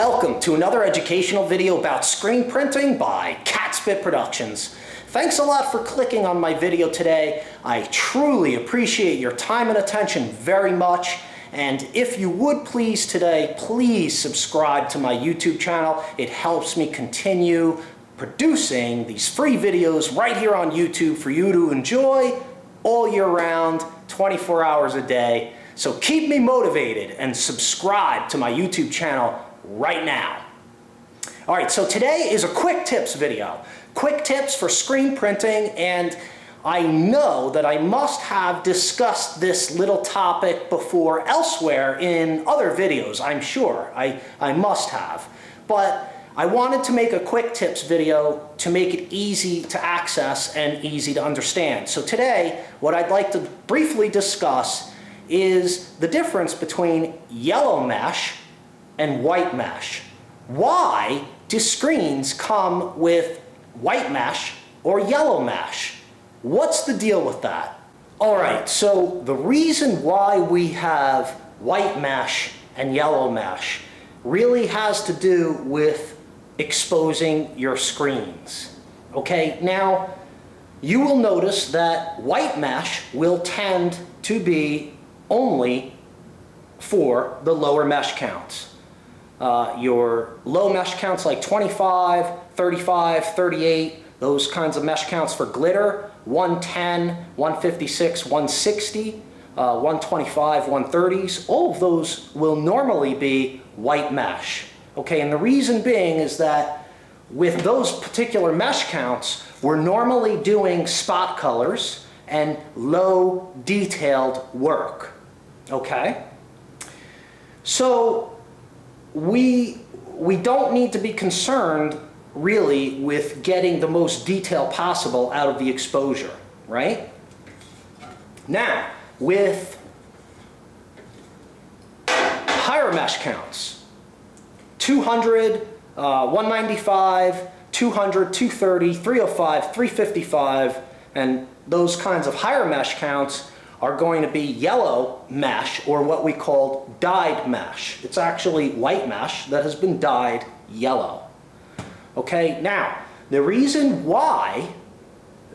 Welcome to another educational video about screen printing by Catspit Productions. Thanks a lot for clicking on my video today. I truly appreciate your time and attention very much. And if you would please today, please subscribe to my YouTube channel. It helps me continue producing these free videos right here on YouTube for you to enjoy all year round, 24 hours a day. So keep me motivated and subscribe to my YouTube channel right now. All right, so today is a quick tips video. Quick tips for screen printing, and I know that I must have discussed this little topic before elsewhere in other videos, I'm sure. I must have. But I wanted to make a quick tips video to make it easy to access and easy to understand. So today, what I'd like to briefly discuss is the difference between yellow mesh and white mesh. Why do screens come with white mesh or yellow mesh? What's the deal with that? All right, so the reason why we have white mesh and yellow mesh really has to do with exposing your screens. Okay, now you will notice that white mesh will tend to be only for the lower mesh counts. Your low mesh counts like 25, 35, 38, those kinds of mesh counts for glitter, 110, 156, 160, 125, 130s, all of those will normally be white mesh. Okay, and the reason being is that with those particular mesh counts, we're normally doing spot colors and low detailed work. Okay? So we don't need to be concerned really with getting the most detail possible out of the exposure, right? Now, with higher mesh counts, 200, 195, 200, 230, 305, 355, and those kinds of higher mesh counts are going to be yellow mesh, or what we call dyed mesh. It's actually white mesh that has been dyed yellow. Okay, now, the reason why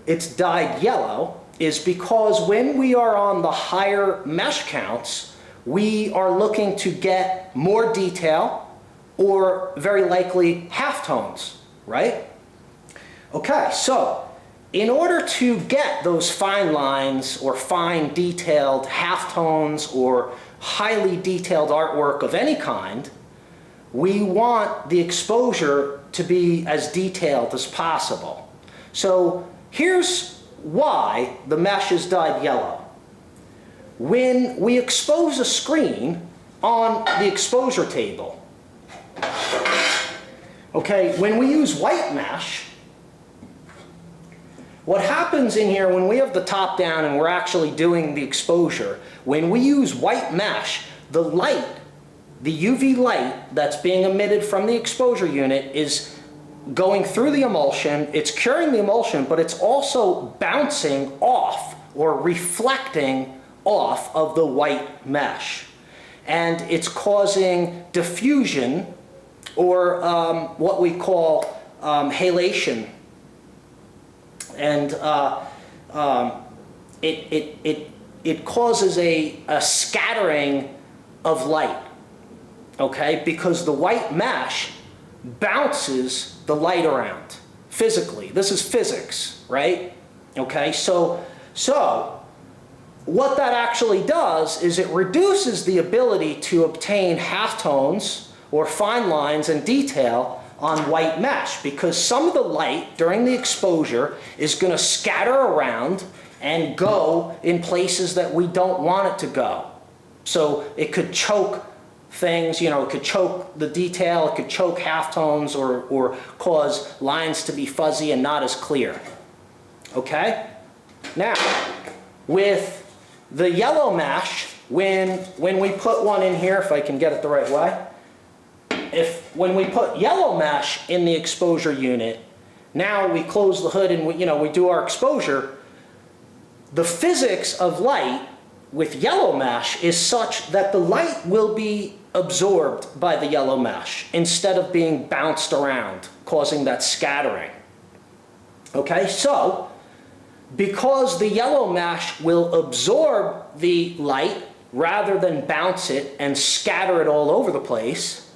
it's dyed yellow is because when we are on the higher mesh counts, we are looking to get more detail, or very likely halftones, right? Okay, so in order to get those fine lines or fine detailed halftones or highly detailed artwork of any kind, we want the exposure to be as detailed as possible. So here's why the mesh is dyed yellow. When we expose a screen on the exposure table, okay, when we use white mesh, what happens in here when we have the top down and we're actually doing the exposure, when we use white mesh, the light, the UV light that's being emitted from the exposure unit is going through the emulsion, it's curing the emulsion, but it's also bouncing off or reflecting off of the white mesh. And it's causing diffusion, or what we call halation. And it causes a scattering of light, okay? Because the white mesh bounces the light around physically. This is physics, right? Okay, so what that actually does is it reduces the ability to obtain halftones or fine lines and detail on white mesh, because some of the light during the exposure is going to scatter around and go in places that we don't want it to go. So it could choke things, you know, it could choke the detail, it could choke halftones, or cause lines to be fuzzy and not as clear. Okay? Now, with the yellow mesh, when we put one in here, if I can get it the right way, when we put yellow mesh in the exposure unit, now we close the hood and we do our exposure, the physics of light with yellow mesh is such that the light will be absorbed by the yellow mesh instead of being bounced around, causing that scattering. Okay, so because the yellow mesh will absorb the light rather than bounce it and scatter it all over the place,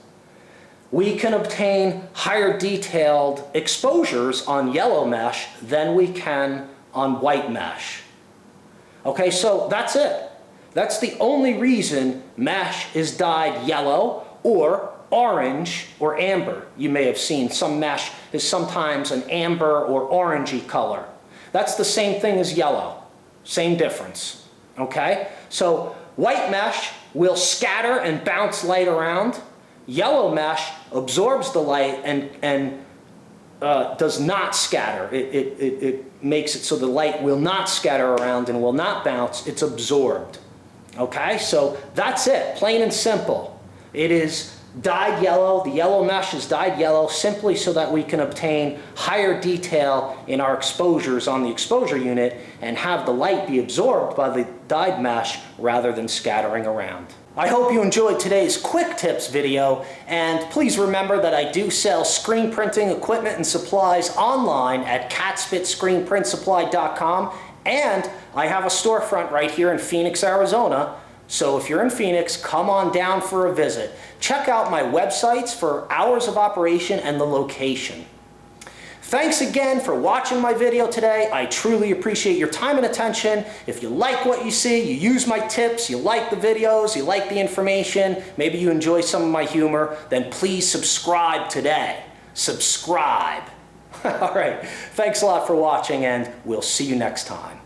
we can obtain higher detailed exposures on yellow mesh than we can on white mesh. Okay, so that's it. That's the only reason mesh is dyed yellow or orange or amber. You may have seen some mesh is sometimes an amber or orangey color. That's the same thing as yellow. Same difference. Okay? So white mesh will scatter and bounce light around. Yellow mesh absorbs the light and does not scatter. It makes it so the light will not scatter around and will not bounce. It's absorbed. Okay, so that's it, plain and simple. It is dyed yellow. The yellow mesh is dyed yellow simply so that we can obtain higher detail in our exposures on the exposure unit and have the light be absorbed by the dyed mesh rather than scattering around. I hope you enjoyed today's quick tips video, and please remember that I do sell screen printing equipment and supplies online at catspitscreenprintsupply.com, and I have a storefront right here in Phoenix, Arizona. So if you're in Phoenix, come on down for a visit. Check out my websites for hours of operation and the location. Thanks again for watching my video today. I truly appreciate your time and attention. If you like what you see, you use my tips, you like the videos, you like the information, maybe you enjoy some of my humor, then please subscribe today. Subscribe. All right, thanks a lot for watching, and we'll see you next time.